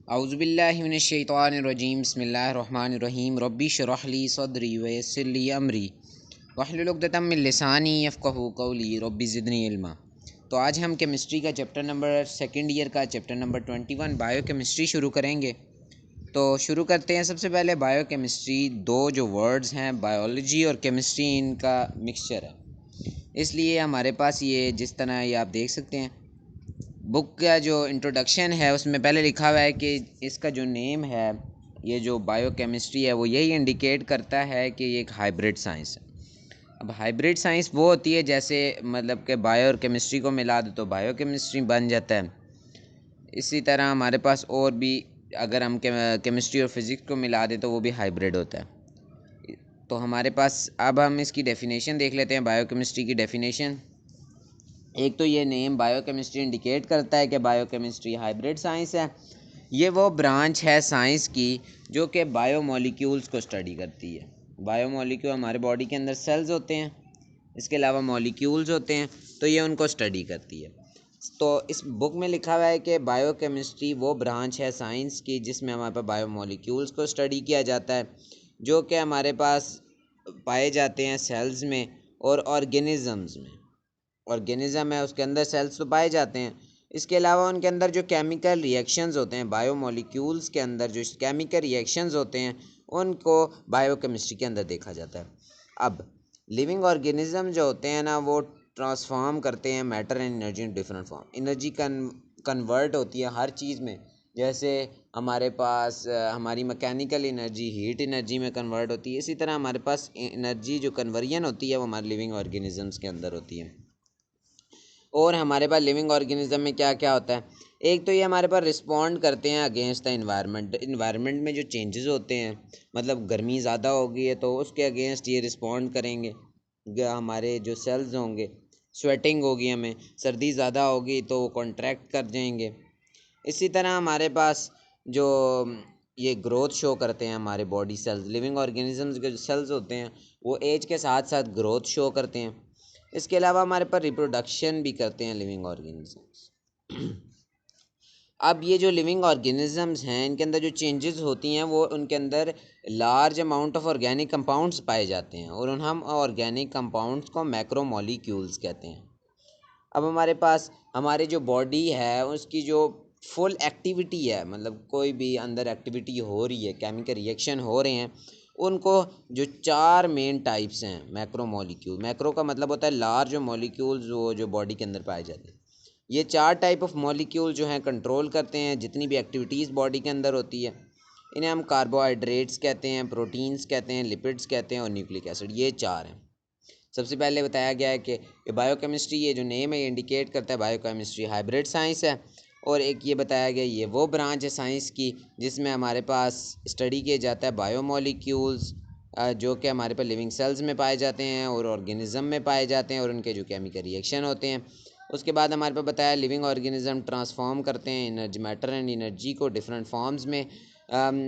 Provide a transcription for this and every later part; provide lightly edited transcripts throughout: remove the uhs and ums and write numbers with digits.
औज़ुबिल्लाहि मिनश्शैतानिर्रजीम बिस्मिल्लाहिर्रहमानिर्रहीम रब्बि इश्रह ली सदरी व यस्सिर ली अमरी वहलुल उक़दतम मिन लिसानी यफ़क़हू क़ौली रब्बि ज़िदनी इल्मा। तो आज हम केमिस्ट्री का चैप्टर नंबर सेकंड ईयर का चैप्टर नंबर 21 बायो केमिस्ट्री शुरू करेंगे। तो शुरू करते हैं। सबसे पहले बायो केमिस्ट्री, दो जो वर्ड्स हैं बायोलॉजी और केमिस्ट्री, इनका मिक्सचर है, इसलिए हमारे पास ये जिस तरह ये आप देख सकते हैं बुक का जो इंट्रोडक्शन है उसमें पहले लिखा हुआ है कि इसका जो नेम है, ये जो बायो केमिस्ट्री है वो यही इंडिकेट करता है कि ये एक हाइब्रिड साइंस है। अब हाइब्रिड साइंस वो होती है जैसे मतलब कि बायो और केमिस्ट्री को मिला दो तो बायो केमिस्ट्री बन जाता है। इसी तरह हमारे पास और भी अगर हम केमिस्ट्री और फिज़िक्स को मिला दें तो वो भी हाइब्रिड होता है। तो हमारे पास अब हम इसकी डेफिनेशन देख लेते हैं, बायो केमिस्ट्री की डेफिनेशन। एक तो ये नेम बायोकेमिस्ट्री इंडिकेट करता है कि बायोकेमिस्ट्री हाइब्रिड साइंस है। ये वो ब्रांच है साइंस की जो कि बायोमोलिक्यूल्स को स्टडी करती है। बायोमोलिक्यूल हमारे बॉडी के अंदर सेल्स होते हैं, इसके अलावा मॉलिक्यूल्स होते हैं, तो ये उनको स्टडी करती है। तो इस बुक में लिखा हुआ है कि बायोकेमिस्ट्री वो ब्रांच है साइंस की जिसमें हमारे पास बायोमोलिक्यूल्स को स्टडी किया जाता है, जो कि हमारे पास पाए जाते हैं सेल्स में और ऑर्गेनिज़म्स में। ऑर्गेनिज़म है उसके अंदर सेल्स तो पाए जाते हैं, इसके अलावा उनके अंदर जो केमिकल रिएक्शंस होते हैं, बायोमोलिक्यूल्स के अंदर जो केमिकल रिएक्शंस होते हैं उनको बायोकेमिस्ट्री के अंदर देखा जाता है। अब लिविंग ऑर्गेनिज़म जो होते हैं ना, वो ट्रांसफॉर्म करते हैं matter and energy in different form. Energy convert होती है हर चीज़ में, जैसे हमारे पास हमारी मैकेनिकल एनर्जी हीट एनर्जी में कन्वर्ट होती है, इसी तरह हमारे पास एनर्जी जो कन्वर्जन होती है वो हमारे लिविंग ऑर्गेनिज़म्स के अंदर होती है। और हमारे पास लिविंग ऑर्गेनिज्म में क्या क्या होता है, एक तो ये हमारे पास रिस्पॉन्ड करते हैं अगेंस्ट द इन्वायरमेंट। इन्वायरमेंट में जो चेंजेस होते हैं, मतलब गर्मी ज़्यादा होगी है तो उसके अगेंस्ट ये रिस्पॉन्ड करेंगे। हमारे जो सेल्स होंगे, स्वेटिंग होगी, हमें सर्दी ज़्यादा होगी तो वो कॉन्ट्रैक्ट कर जाएंगे। इसी तरह हमारे पास जो ये ग्रोथ शो करते हैं हमारे बॉडी सेल्स, लिविंग ऑर्गेनिजम्स के जो सेल्स होते हैं वो एज के साथ साथ ग्रोथ शो करते हैं। इसके अलावा हमारे पास रिप्रोडक्शन भी करते हैं लिविंग ऑर्गेनिजम्स। अब ये जो लिविंग ऑर्गेनिजम्स हैं इनके अंदर जो चेंजेस होती हैं वो उनके अंदर large amount of organic compounds पाए जाते हैं, और हम ऑर्गेनिक कंपाउंड्स को मैक्रोमोलिक्यूल्स कहते हैं। अब हमारे पास हमारी जो बॉडी है उसकी जो फुल एक्टिविटी है, मतलब कोई भी अंदर एक्टिविटी हो रही है, केमिकल रिएक्शन हो रहे हैं, उनको जो चार मेन टाइप्स हैं मैक्रो मॉलिक्यूल, मैक्रो का मतलब होता है लार्ज मॉलिक्यूल्स वो जो बॉडी के अंदर पाए जाते हैं, ये चार टाइप ऑफ मॉलिक्यूल जो हैं कंट्रोल करते हैं जितनी भी एक्टिविटीज़ बॉडी के अंदर होती है। इन्हें हम कार्बोहाइड्रेट्स कहते हैं, प्रोटीन्स कहते हैं, लिपिड्स कहते हैं और न्यूक्लिक एसिड, ये चार हैं। सबसे पहले बताया गया है कि ये बायोकेमिस्ट्री, ये जो नेम है ये इंडिकेट करता है बायोकेमिस्ट्री हाइब्रिड साइंस है। और एक ये बताया गया ये वो ब्रांच है साइंस की जिसमें हमारे पास स्टडी किया जाता है बायोमोलिक्यूल्स, जो कि हमारे पास लिविंग सेल्स में पाए जाते हैं और ऑर्गेनिज्म में पाए जाते हैं और उनके जो केमिकल रिएक्शन होते हैं। उसके बाद हमारे पास बताया लिविंग ऑर्गेनिज्म ट्रांसफॉर्म करते हैं एनर्जी, मैटर एंड एनर्जी को डिफरेंट फॉर्म्स में।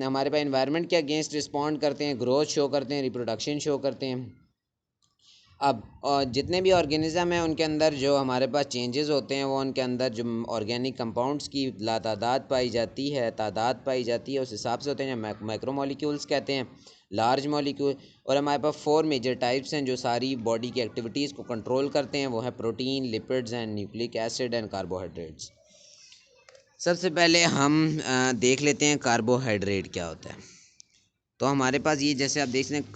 हमारे पास इन्वायरमेंट के अगेंस्ट रिस्पॉन्ड करते हैं, ग्रोथ शो करते हैं, रिप्रोडक्शन शो करते हैं। अब जितने भी ऑर्गेनिज़म हैं उनके अंदर जो हमारे पास चेंजेस होते हैं वो उनके अंदर जो ऑर्गेनिक कंपाउंड्स की तादाद पाई जाती है, उस हिसाब से होते हैं, मैक्रो मॉलिक्यूल्स कहते हैं, लार्ज मॉलिक्यूल। और हमारे पास फोर मेजर टाइप्स हैं जो सारी बॉडी की एक्टिविटीज़ को कंट्रोल करते हैं, वो है protein, lipids and nucleic acid and carbohydrates. सबसे पहले हम देख लेते हैं कार्बोहाइड्रेट क्या होता है। तो हमारे पास ये जैसे आप देख सकते हैं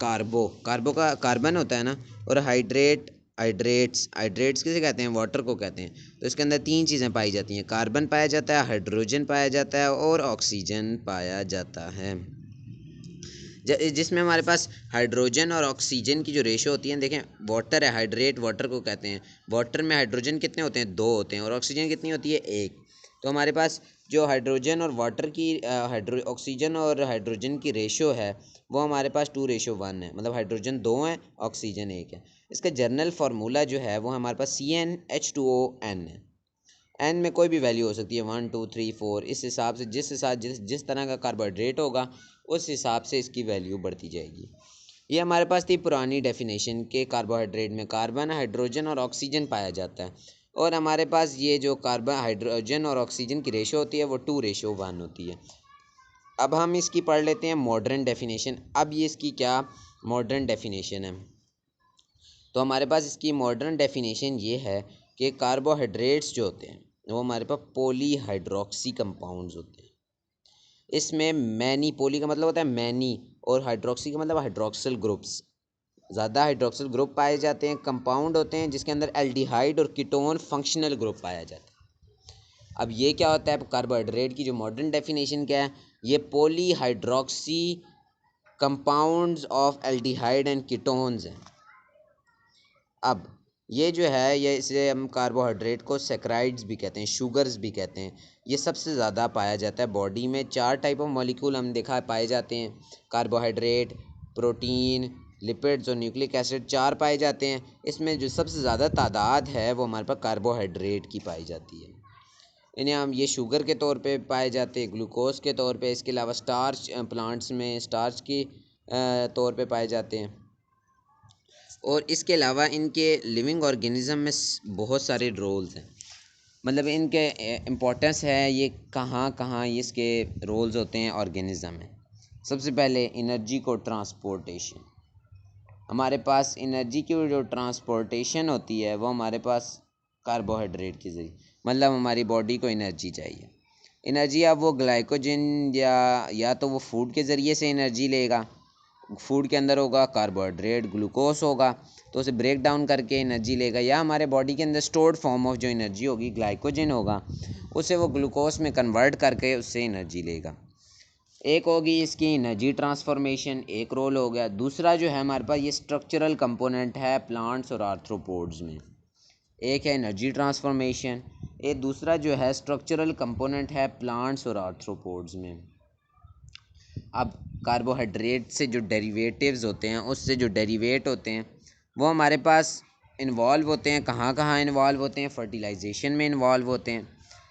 कार्बो का कार्बन होता है ना, और हाइड्रेट्स किसे कहते हैं, वाटर को कहते हैं। तो इसके अंदर तीन चीज़ें पाई जाती हैं, कार्बन पाया जाता है, हाइड्रोजन पाया जाता है और ऑक्सीजन पाया जाता है। जिसमें हमारे पास हाइड्रोजन और ऑक्सीजन की जो रेशो होती है, देखें वाटर है, हाइड्रेट वाटर को कहते हैं, वाटर में हाइड्रोजन कितने होते हैं, 2 होते हैं, और ऑक्सीजन कितनी होती है, 1। तो हमारे पास जो हाइड्रोजन और वाटर की ऑक्सीजन और हाइड्रोजन की रेशो है वो हमारे पास 2:1 है, मतलब हाइड्रोजन 2 है, ऑक्सीजन 1 है। इसका जनरल फार्मूला जो है वो हमारे पास CnH2ON है। एन में कोई भी वैल्यू हो सकती है, 1 2 3 4, इस हिसाब से जिस तरह का कार्बोहाइड्रेट होगा उस हिसाब से इसकी वैल्यू बढ़ती जाएगी। ये हमारे पास थी पुरानी डेफिनेशन के कार्बोहाइड्रेट में कार्बन, हाइड्रोजन और ऑक्सीजन पाया जाता है, और हमारे पास ये जो कार्बन, हाइड्रोजन और ऑक्सीजन की रेशो होती है वो 2:1 होती है। अब हम इसकी पढ़ लेते हैं मॉडर्न डेफिनेशन। अब ये इसकी क्या मॉडर्न डेफिनेशन है, तो हमारे पास इसकी मॉडर्न डेफिनेशन ये है कि कार्बोहाइड्रेट्स जो होते हैं वो हमारे पास पॉलीहाइड्रोक्सी कंपाउंड्स होते हैं। इसमें मैनी, पॉली का मतलब होता है मैनी, और हाइड्रोक्सी का मतलब हाइड्रोक्सिल ग्रुप्स, ज़्यादा हाइड्रोक्सिल ग्रुप पाए जाते हैं। कंपाउंड होते हैं जिसके अंदर एल्डिहाइड और कीटोन फंक्शनल ग्रुप पाया जाता है। अब ये क्या होता है, कार्बोहाइड्रेट की जो मॉडर्न डेफिनेशन क्या है, ये polyhydroxy compounds of aldehyde and ketones हैं। अब ये जो है, ये इसे हम कार्बोहाइड्रेट को सैकराइड्स भी कहते हैं, शुगर्स भी कहते हैं। ये सबसे ज़्यादा पाया जाता है बॉडी में। 4 टाइप ऑफ मॉलिक्यूल हम देखा पाए जाते हैं, कार्बोहाइड्रेट, प्रोटीन, लिपिड्स और न्यूक्लिक एसिड, 4 पाए जाते हैं। इसमें जो सबसे ज़्यादा तादाद है वो हमारे पास कार्बोहाइड्रेट की पाई जाती है। इन्हें हम ये शुगर के तौर पे पाए जाते हैं, ग्लूकोज के तौर पे, इसके अलावा स्टार्च, प्लांट्स में स्टार्च की तौर पे पाए जाते हैं। और इसके अलावा इनके लिविंग ऑर्गेनिज्म में बहुत सारे रोल्स हैं, मतलब इनके इम्पोर्टेंस है, ये कहाँ कहाँ इसके रोल्स होते हैं ऑर्गेनिज्म में। सबसे पहले एनर्जी को ट्रांसपोर्टेशन, हमारे पास एनर्जी की जो ट्रांसपोर्टेशन होती है वो हमारे पास कार्बोहाइड्रेट के ज़रिए, मतलब हमारी बॉडी को एनर्जी चाहिए। एनर्जी अब वो ग्लाइकोजन या तो वो फूड के ज़रिए से एनर्जी लेगा, फूड के अंदर होगा कार्बोहाइड्रेट, ग्लूकोज होगा, तो उसे ब्रेक डाउन करके एनर्जी लेगा, या हमारे बॉडी के अंदर स्टोर्ड फॉर्म ऑफ जो एनर्जी होगी ग्लाइकोजन होगा, उसे वो ग्लूकोज में कन्वर्ट करके उससे एनर्जी लेगा। एक होगी इसकी एनर्जी ट्रांसफॉर्मेशन, एक रोल हो गया। दूसरा जो है हमारे पास ये स्ट्रक्चरल कंपोनेंट है प्लांट्स और आर्थ्रोपोड्स में। एक है एनर्जी ट्रांसफॉर्मेशन, एक दूसरा जो है स्ट्रक्चरल कंपोनेंट है प्लांट्स और आर्थ्रोपोड्स में। अब कार्बोहाइड्रेट से जो डेरिवेटिव्स होते हैं, उससे जो डेरिवेट होते हैं वो हमारे पास इन्वॉल्व होते हैं। कहाँ कहाँ इन्वॉल्व होते हैं, फर्टिलाइजेशन में इन्वॉल्व होते हैं।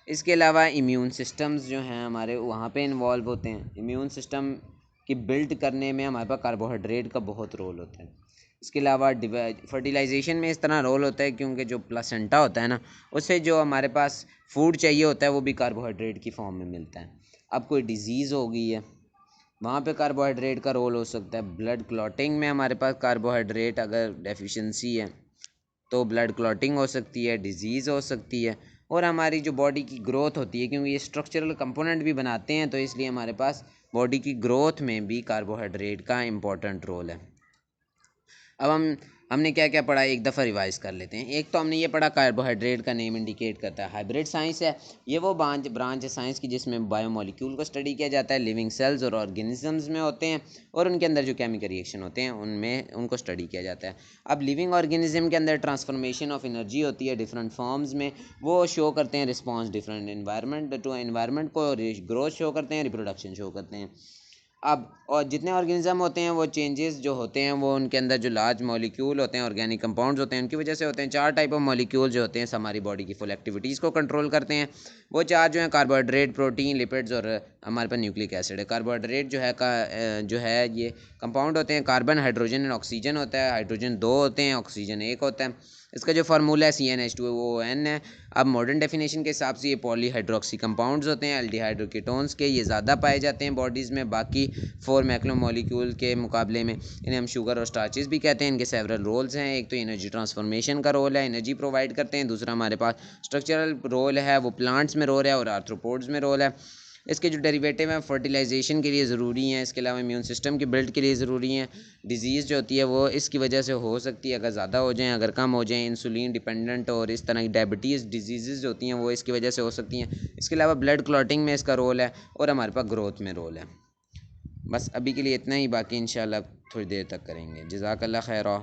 इसके अलावा इम्यून सिस्टम्स जो हैं हमारे, वहाँ पे इन्वॉल्व होते हैं। इम्यून सिस्टम की बिल्ड करने में हमारे पास कार्बोहाइड्रेट का बहुत रोल होता है। इसके अलावा फर्टिलाइजेशन में इस तरह रोल होता है क्योंकि जो प्लासेंटा होता है ना, उससे जो हमारे पास फूड चाहिए होता है वो भी कार्बोहाइड्रेट की फॉर्म में मिलता है। अब कोई डिज़ीज़ हो गई है, वहाँ पे कार्बोहाइड्रेट का रोल हो सकता है। ब्लड क्लॉटिंग में हमारे पास कार्बोहाइड्रेट अगर डेफिशिएंसी है तो ब्लड क्लॉटिंग हो सकती है, डिजीज़ हो सकती है। और हमारी जो बॉडी की ग्रोथ होती है, क्योंकि ये स्ट्रक्चरल कंपोनेंट भी बनाते हैं, तो इसलिए हमारे पास बॉडी की ग्रोथ में भी कार्बोहाइड्रेट का इम्पोर्टेंट रोल है। अब हमने क्या क्या पढ़ा, एक दफ़ा रिवाइज कर लेते हैं। एक तो हमने ये पढ़ा कार्बोहाइड्रेट का नेम इंडिकेट करता है, हाइब्रिड साइंस है। ये वो ब्रांच है साइंस की जिसमें बायोमोलिक्यूल को स्टडी किया जाता है, लिविंग सेल्स और ऑर्गेनिजम्स में होते हैं, और उनके अंदर जो केमिकल रिएक्शन होते हैं उनमें उनको स्टडी किया जाता है। अब लिविंग ऑर्गेनिज्म के अंदर ट्रांसफॉर्मेशन ऑफ एनर्जी होती है डिफरेंट फॉर्म्स में, वो शो करते हैं response different environment to environment को, ग्रोथ शो करते हैं, रिप्रोडक्शन शो करते हैं। अब और जितने ऑर्गेनिज्म होते हैं वो चेंजेस जो होते हैं वो उनके अंदर जो लार्ज मॉलिक्यूल होते हैं, ऑर्गेनिक कंपाउंड्स होते हैं, उनकी वजह से होते हैं। 4 टाइप ऑफ मॉलिक्यूल जो होते हैं हमारी बॉडी की फुल एक्टिविटीज़ को कंट्रोल करते हैं। वो 4 जो हैं कार्बोहाइड्रेट, प्रोटीन, लिपिड्स और हमारे पास न्यूक्लिक एसिड है। कार्बोहाइड्रेट जो है ये कंपाउंड होते हैं, कार्बन, हाइड्रोजन एंड ऑक्सीजन होता है। हाइड्रोजन 2 होते हैं, ऑक्सीजन 1 होता है। इसका जो फार्मूला है CnH2ON है। अब मॉडर्न डेफिनेशन के हिसाब से ये पॉलीहाइड्रोक्सी कंपाउंड्स होते हैं, एल्डिहाइड और कीटोन्स के, ये ज़्यादा पाए जाते हैं बॉडीज़ में बाकी 4 मैक्रोमोलिक्यूल के मुकाबले में। इन्हें हम शुगर और स्टार्चेस भी कहते हैं। इनके सेवरल रोल्स हैं, एक तो एनर्जी ट्रांसफॉर्मेशन का रोल है, एनर्जी प्रोवाइड करते हैं। दूसरा हमारे पास स्ट्रक्चरल रोल है, वो प्लांट्स में रोल है और आर्थ्रोपोड्स में रोल है। इसके जो डेरिवेटिव हैं फर्टिलाइजेशन के लिए ज़रूरी हैं, इसके अलावा इम्यून सिस्टम की बिल्ड के लिए ज़रूरी हैं। डिजीज़ जो होती है वो इसकी वजह से हो सकती है, अगर ज़्यादा हो जाएँ, अगर कम हो जाएँ, इंसुलिन डिपेंडेंट और इस तरह की डायबिटीज़ डिजीज़ जो होती हैं वो इसकी वजह से हो सकती हैं। इसके अलावा ब्लड क्लॉटिंग में इसका रोल है और हमारे पास ग्रोथ में रोल है। बस अभी के लिए इतना ही, बाकी इंशाल्लाह थोड़ी देर तक करेंगे। जज़ाकल्लाह खैरा।